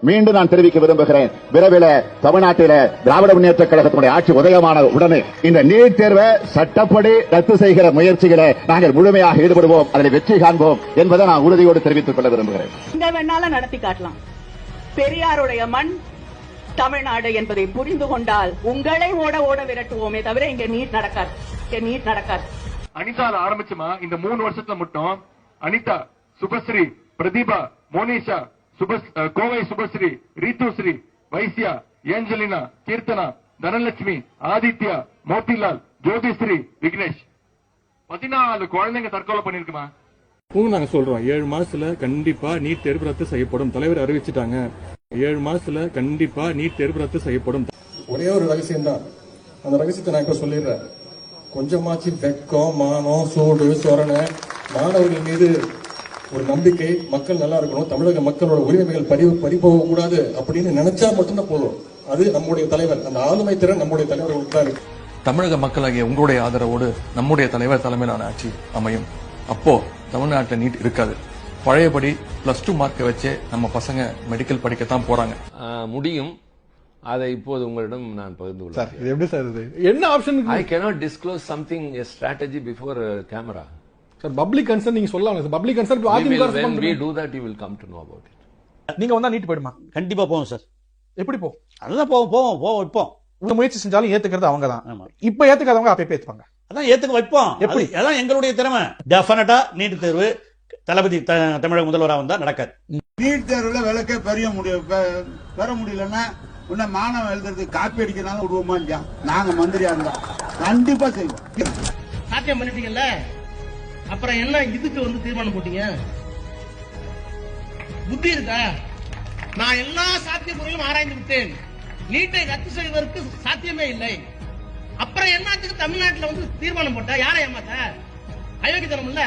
மீண்டும் நான் தெரிவிக்க விரும்புகிறேன், விரைவில் தமிழ்நாட்டில திராவிட முன்னேற்ற கழகத்தினுடைய ஆட்சி உதயமான உடனே இந்த நீட் தேர்வை சட்டப்படி ரத்து செய்கிற முயற்சிகளை நாங்கள் முழுமையாக ஈடுபடுவோம், அதில் வெற்றி காண்போம் என்பதை நான் உறுதியோடு தெரிவித்துக் கொள்ள விரும்புகிறேன். இந்த வேணாலும் நடத்தி காட்டலாம். பெரியாருடைய மண் தமிழ்நாடு என்பதை புரிந்து கொண்டால் உங்களை ஓட ஓட விரட்டுவோமே தவிர இங்க நீட் நடக்காது. நீட் நடக்காது. அனிதால ஆரம்பிச்சுமா இந்த 3 வருஷத்துல மட்டும் அனிதா, சுபஸ்ரீ, பிரதீபா, மோனிஷா, கோவை சுபஸ்ரீ, ரீத்துஸ்ரீ, வைசியா, ஏஞ்சலினா, கீர்த்தனா, தனலட்சுமி, ஆதித்யா, மோத்திலால், ஜோதிஸ்ரீ, விக்னேஷ் 14 குழந்தைங்க தற்கொலை பண்ணிருக்குமா? நாங்க சொல்றோம் 7 மாசத்துல கண்டிப்பா நீட் தேர்வு ரத்து செய்யப்படும். தலைவர் அறிவிச்சிட்டாங்க. 7 மாசத்துல கண்டிப்பா நீட் தேர்வு ரத்து செய்யப்படும். ஒரே ஒரு ரகசியம் தான், அந்த ரகசியத்தை நான் இப்ப சொல்லிடுறேன். கொஞ்சமாச்சு வெக்கம், மானம், சூடு, சொரணை, மாணவர்கள் மீது ஒரு நம்பிக்கை, மக்கள் நல்லா இருக்கணும், தமிழக மக்களோட உரிமைகள் பறிபோக கூடாது அப்படின்னு நினைச்சா மட்டும்தான் போதும். அது நம்முடைய தலைவர், அந்த ஆளுமை திறன் நம்முடைய தலைவர்களுக்கு தான் இருக்கு. தமிழக மக்களாகிய உங்களுடைய ஆதரவோடு நம்முடைய தலைவர் தலைமையிலான ஆட்சி அமையும். அப்போ தமிழ்நாட்டில் நீட் இருக்காது. பழையபடி +2 மார்க்கை வச்சே நம்ம பசங்க மெடிக்கல் படிக்கத்தான் போறாங்க. முடியும். அதை இப்போது உங்களிடம் நான் பகிர்ந்து கொள்கிறேன். சார் இது எப்படி சார் இது என்ன option? I cannot disclose something, a strategy before a camera. Sir public concern நீங்க சொல்லலாம் sir. Public concern When we do that you will come to know about it. நீங்க வந்தா நீட் போயிடுமா? கண்டிப்பா போவோம் சார். எப்படி போ? அதுதான் போவோம் இப்போ. உங்க முயற்சி செஞ்சாலும் ஏத்துக்கிறது அவங்க தான். இப்ப ஏத்துக்காதவங்க அப்ப ஏத்துப்பாங்க. அதான் ஏத்துக்க வைப்போம். எப்படி? அதான் எங்களுடைய திறமை. டெஃபினட்டா நீட் தேர்வு தளபதி தமிழக முதல்வராக வந்தா நடக்காது. நீட் தேர்வுல விளக்க பெற முடியலன்னா உன்ன மாணவன் எழுதுறதுக்கு காப்பி அடிக்கிறாங்க விடுவோமா? நாங்க மந்திரியா இருந்தா கண்டிப்பா செய்வோம். சாத்தியம் பண்ணிட்டீங்கல்ல, அப்புறம் என்ன இதுக்கு தீர்மானம் போட்டீங்க? புத்தி இருக்கா? நான் எல்லா சாத்தியக்கூறுகளும் ஆராய்ந்து விட்டேன். நீட்டை ரத்து செய்வதற்கு சாத்தியமே இல்லை. அப்புறம் என்னத்துக்கு தமிழ்நாட்டில் தீர்மானம் போட்டா? யாரை ஏமாத்த? அயோக்கியத்தனம் இல்ல.